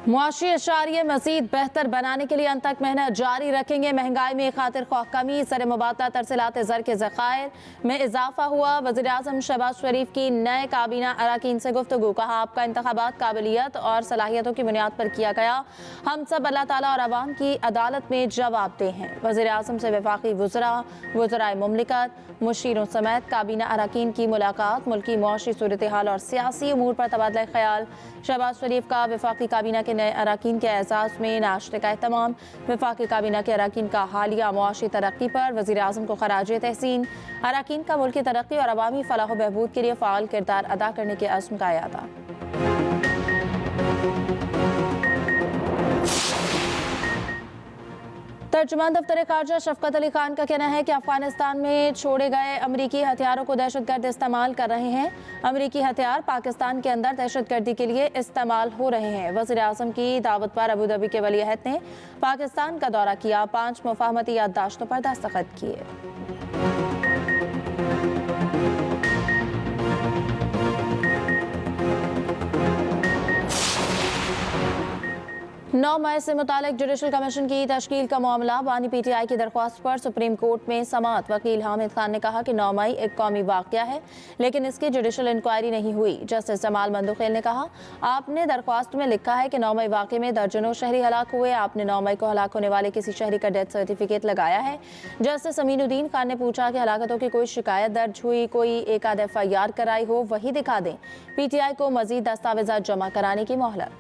मुआशी अशारिये मजीद बेहतर बनाने के लिए अंत तक मेहनत जारी रखेंगे। महंगाई में खातिर ख्वाह कमी, सर मुबादला तरसीलात ज़र के ज़खायर में इजाफा हुआ। वज़ीर आज़म शहबाज शरीफ की नए काबीना अरकान से गुफ्तगू, कहा आपका इंतखाबात काबिलियत और सलाहियतों की बुनियाद पर किया गया। हम सब अल्लाह ताला और अवाम की अदालत में जवाबदेह हैं। वज़ीर आज़म से वफाकी वज़राए मुमलिकत, मुशीरों समेत काबीना अरकान की मुलाकात। मुल्की मुआशी सूरत हाल और सियासी उमूर पर तबादला ख्याल। शहबाज शरीफ का वफाकी काबीना के नए अरकान के एजाज़ में नाश्ते का एहतमाम। वफाकी काबीना के अरकान का हालिया मुआशी तरक्की पर वज़ीर आज़म को खराज तहसीन। अरकान का मुल्की तरक्की और अवामी फलाह व बहबूद के लिए फ़ाल किरदार अदा करने के अज़्म का यादा। तर्जुमान दफ्तर खारजा शफकत अली खान का कहना है कि अफगानिस्तान में छोड़े गए अमरीकी हथियारों को दहशतगर्द इस्तेमाल कर रहे हैं। अमरीकी हथियार पाकिस्तान के अंदर दहशतगर्दी के लिए इस्तेमाल हो रहे हैं। वज़ीर आज़म की दावत पर अबू धाबी के वली अहद ने पाकिस्तान का दौरा किया। 5 मुफाहमती याददाश्तों पर दस्तखत किए। 9 मई से मुतालिक जुडिशल कमीशन की तश्कील का मामला। बानी PTI की दरख्वास्त पर सुप्रीम कोर्ट में समाअत। वकील हामिद खान ने कहा कि 9 मई एक कौमी वाक़या है, लेकिन इसकी जुडिशल इंक्वायरी नहीं हुई। जस्टिस जमाल मंदुखेल ने कहा, आपने दरख्वास्त में लिखा है कि 9 मई वाक़े में दर्जनों शहरी हलाक हुए। आपने 9 मई को हलाक होने वाले किसी शहरी का डेथ सर्टिफिकेट लगाया है। जस्टिस अमीनुद्दीन खान ने पूछा कि हलाकतों की कोई शिकायत दर्ज हुई, कोई एक आध FIR कराई हो, वही दिखा दें। PTI को मजीद दस्तावेजात जमा कराने की मोहलत।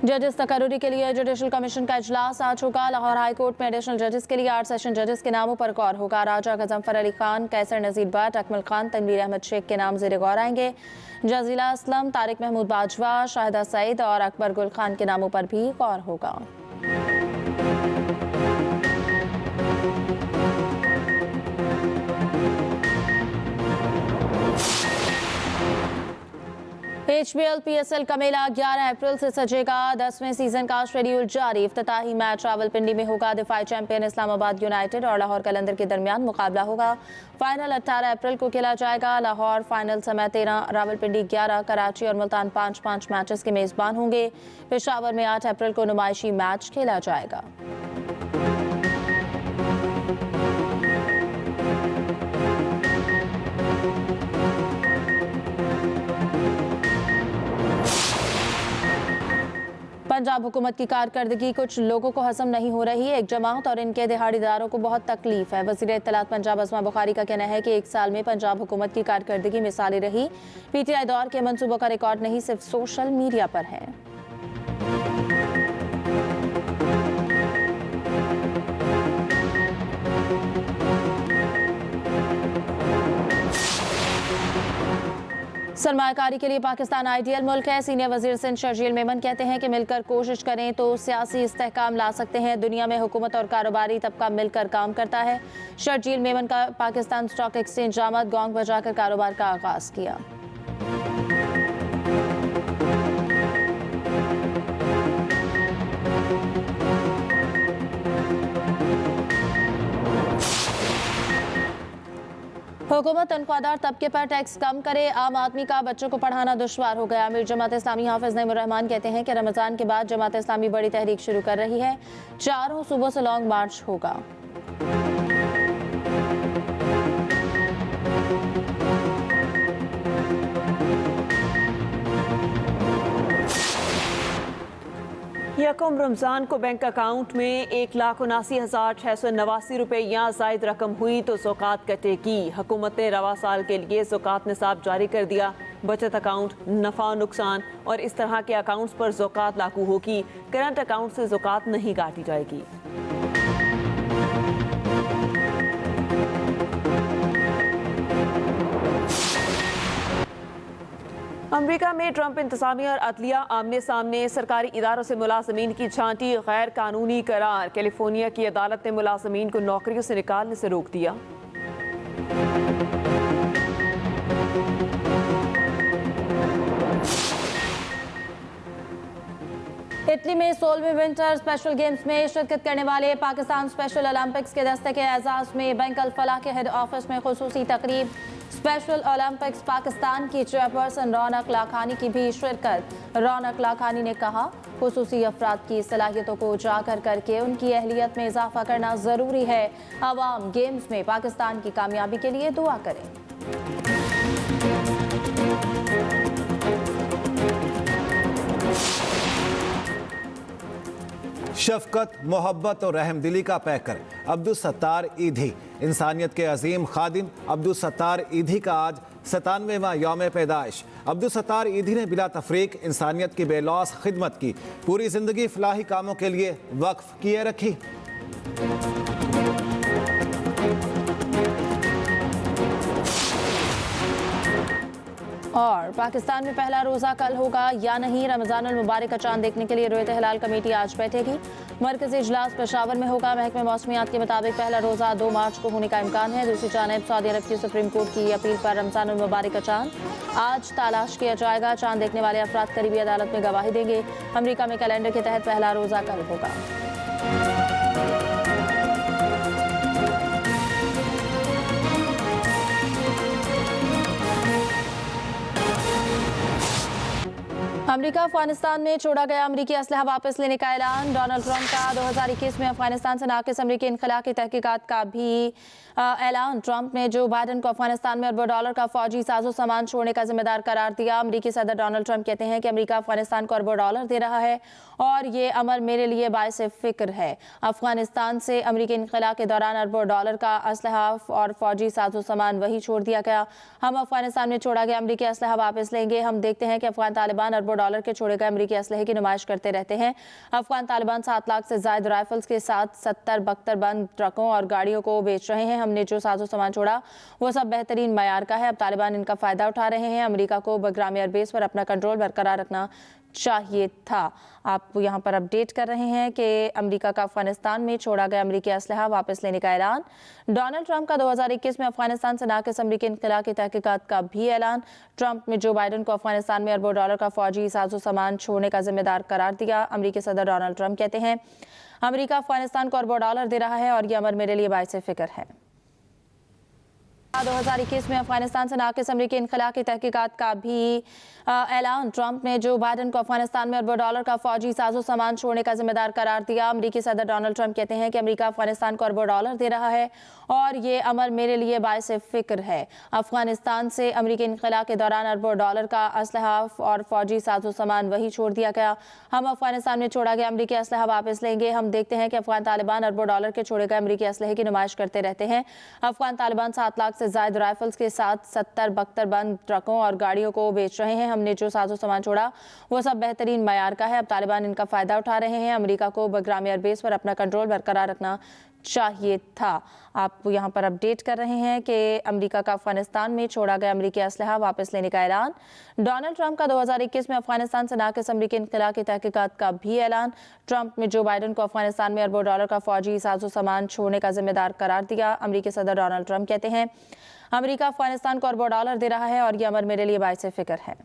जजेस तकर्रुरी के लिए जुडिशल कमीशन का इजलास आज होगा। लाहौर हाई कोर्ट में एडिशनल जजेस के लिए 8 सेशन जजेस के नामों पर गौर होगा। राजा गजम्फर अली खान, कैसर नजीर भट्ट, अकमल खान, तनवीर अहमद शेख के नाम ज़ेर गौर आएंगे। जजीला असलम, तारिक महमूद बाजवा, शाहिदा सईद और अकबर गुल खान के नामों पर भी गौर होगा। HBL PSL का मेला 11 अप्रैल से सजेगा। 10वें सीजन का शेड्यूल जारी। इफ्तिताही मैच रावलपिंडी में होगा। दिफाई चैंपियन इस्लामाबाद यूनाइटेड और लाहौर कलंदर के दरमियान मुकाबला होगा। फाइनल 18 अप्रैल को खेला जाएगा। लाहौर फाइनल समय 13, रावलपिंडी 11, कराची और मुल्तान 5-5 मैचेस के मेजबान होंगे। पेशावर में 8 अप्रैल को नुमाइशी मैच खेला जाएगा। पंजाब हुकूमत की कारकर्दगी कुछ लोगों को हजम नहीं हो रही। एक जमात और इनके दिहाड़ीदारों को बहुत तकलीफ है। वज़ीर इत्तलात पंजाब अस्मा बुखारी का कहना है कि 1 साल में पंजाब हुकूमत की कारकर्दगी मिसाली रही। PTI दौर के मंसूबों का रिकॉर्ड नहीं, सिर्फ सोशल मीडिया पर है। सरमायाकारी के लिए पाकिस्तान आइडियल मुल्क है। सीनियर वजीर सिंध शर्जील मेमन कहते हैं कि मिलकर कोशिश करें तो सियासी इस्तेहकाम ला सकते हैं। दुनिया में हुकूमत और कारोबारी तबका मिलकर काम करता है। शर्जील मेमन का पाकिस्तान स्टॉक एक्सचेंज आमद गोंग बजाकर कारोबार का आगाज किया। हुकूमत तनख्वाहदार तबके पर टैक्स कम करे। आम आदमी का बच्चों को पढ़ाना दुश्वार हो गया। अमीर जमात इस्लामी हाफिज नईमुर रहमान कहते हैं कि रमज़ान के बाद जमात इस्लामी बड़ी तहरीक शुरू कर रही है। 4 सूबों से लॉन्ग मार्च होगा। यकम रमज़ान को बैंक अकाउंट में 1,79,689 रुपये या जायद रकम हुई तो ज़कात कटेगी। हुकूमत ने रवा साल के लिए ज़कात निसाब जारी कर दिया। बचत अकाउंट, नफ़ा नुकसान और इस तरह के अकाउंट्स पर ज़कात लागू होगी। करंट अकाउंट से ज़कात नहीं काटी जाएगी। अमेरिका में ट्रंप इंतजामिया और अदलिया आमने सामने। सरकारी इदारों से मुलाजमीन की छांटी गैर कानूनी करार। कैलिफोर्निया की अदालत ने मुलाजमीन को नौकरियों से निकालने से रोक दिया। इटली में 16वें विंटर स्पेशल गेम्स में शिरकत करने वाले पाकिस्तान स्पेशल ओलंपिक्स के दस्ते के एजाज में बैंक अल फलाह के हेड ऑफिस में खुसूसी तकरीब। स्पेशल ओलंपिक्स पाकिस्तान की चेयरपर्सन रौनक लाखानी की भी शिरकत। रौनक लाखानी ने कहा, खुसूसी अफराद की सलाहियतों को उजागर करके उनकी अहलियत में इजाफा करना ज़रूरी है। अवाम गेम्स में पाकिस्तान की कामयाबी के लिए दुआ करें। शफकत, मोहब्बत और रहमदिली का पैकर अब्दुल सत्तार ईधी। इंसानियत के अजीम खादिम अब्दुल सत्तार ईधी का आज 97वां यौम पैदाइश। अब्दुल सत्तार ईधी ने बिला तफरीक इंसानियत की बेलौस खिदमत की, पूरी जिंदगी फलाही कामों के लिए वक्फ किए रखी। और पाकिस्तान में पहला रोज़ा कल होगा या नहीं, रमज़ान अल मुबारक का चांद देखने के लिए रोयत हिलाल कमेटी आज बैठेगी। मरकजी इजलास पेशावर में होगा। महकमे मौसमियात के मुताबिक पहला रोज़ा 2 मार्च को होने का इम्कान है। दूसरी जानब सऊदी अरब की सुप्रीम कोर्ट की अपील पर रमज़ान अल मुबारक का चांद आज तलाश किया जाएगा। चांद देखने वाले अफराद करीबी अदालत में गवाही देंगे। अमरीका में कैलेंडर के तहत पहला रोज़ा कल होगा। अमेरिका अफगानिस्तान में छोड़ा गया अमरीकी असलहा वापस लेने का ऐलान। डोनाल्ड ट्रंप का 2021 में अफगानिस्तान से नाकिस अमरीकी इनखला की तहकीकात का भी ऐलान। ट्रंप ने जो बाइडन को अफगानिस्तान में अरबों डॉलर का फौजी साजो सामान छोड़ने का जिम्मेदार करार दिया। अमरीकी सदर डोनाल्ड ट्रंप कहते हैं कि अमरीका अफगानिस्तान को अरबों डॉलर दे रहा है और ये अमर मेरे लिए बाइस फिक्र है। अफगानिस्तान से अमरीकी इनखला के दौरान अरबों डॉलर का असलहा और फौजी साजो सामान वही छोड़ दिया गया। हम अफगानिस्तान में छोड़ा गया अमरीकी असलहा वापस लेंगे। हम देखते हैं कि अफगान तालिबान अरबों डॉलर के छोड़े गए अमरीकी असलहे की नुमाइश करते रहते हैं। अफगान तालिबान 7 लाख से ज्यादा राइफल्स के साथ 70 बख्तर बंद ट्रकों और गाड़ियों को बेच रहे हैं। हमने जो साजो सामान छोड़ा वो सब बेहतरीन मयार का है। अब तालिबान इनका फायदा उठा रहे हैं। अमरीका को बग्राम एयरबेस पर अपना कंट्रोल बरकरार रखना चाहिए था। आप यहाँ पर अपडेट कर रहे हैं कि अमेरिका का अफगानिस्तान में छोड़ा गया अमरीकी असलहा वापस लेने का ऐलान। डोनाल्ड ट्रंप का 2021 में अफगानिस्तान से नाकिस अमरीकी इनखला की तहकीकात का भी ऐलान। ट्रंप ने जो बाइडन को अफगानिस्तान में अरबों डॉलर का फौजी साजो सामान छोड़ने का जिम्मेदार करार दिया। अमरीकी सदर डोनाल्ड ट्रंप कहते हैं, अमरीका अफगानिस्तान को अरबों डॉलर दे रहा है और यह अमर मेरे लिए बाइस फिक्र है। 2021 में अफगानिस्तान से नाकिस अमरीकी इनखला की तहकीकात का भी ऐलान। ट्रंप ने जो बाइडन को अफगानिस्तान में अरबों डॉलर का फौजी साजो सामान छोड़ने का जिम्मेदार करार दिया। अमरीकी सदर डोनाल्ड ट्रंप कहते हैं कि अमरीका अफगानिस्तान को अरबों डॉलर दे रहा है और ये अमर मेरे लिए बाइस फिक्र है। अफगानिस्तान से अमरीकी इनखला के दौरान अरबों डॉलर का असलहा और फौजी साजो सामान वही छोड़ दिया गया। हम अफगानिस्तान में छोड़ा गया अमरीकी असलहा वापस लेंगे। हम देखते हैं कि अफगान तालिबान अरबों डॉलर के छोड़े गए अमरीकी असलहे की नुमाइश करते रहते हैं। अफगान तालिबान 7 लाख से ज्यादा राइफल्स के साथ 70 बख्तर बंद ट्रकों और गाड़ियों को बेच रहे हैं। हमने जो साजो सामान छोड़ा वो सब बेहतरीन मयार का है। अब तालिबान इनका फायदा उठा रहे हैं। अमेरिका को बग्राम एयरबेस पर अपना कंट्रोल बरकरार रखना चाहिए था। आप यहाँ पर अपडेट कर रहे हैं कि अमेरिका का अफगानिस्तान में छोड़ा गया अमरीकी असलहा वापस लेने का ऐलान। डोनाल्ड ट्रंप का 2021 में अफगानिस्तान से नाकिस अमरीकी इनखला की तहकीकात का भी ऐलान। ट्रंप ने जो बाइडन को अफगानिस्तान में अरबों डॉलर का फौजी साजो सामान छोड़ने का जिम्मेदार करार दिया। अमरीकी सदर डोनाल्ड ट्रंप कहते हैं, अमरीका अफगानिस्तान को अरबों डॉलर दे रहा है और यह अमर मेरे लिए बाइस फिक्र है।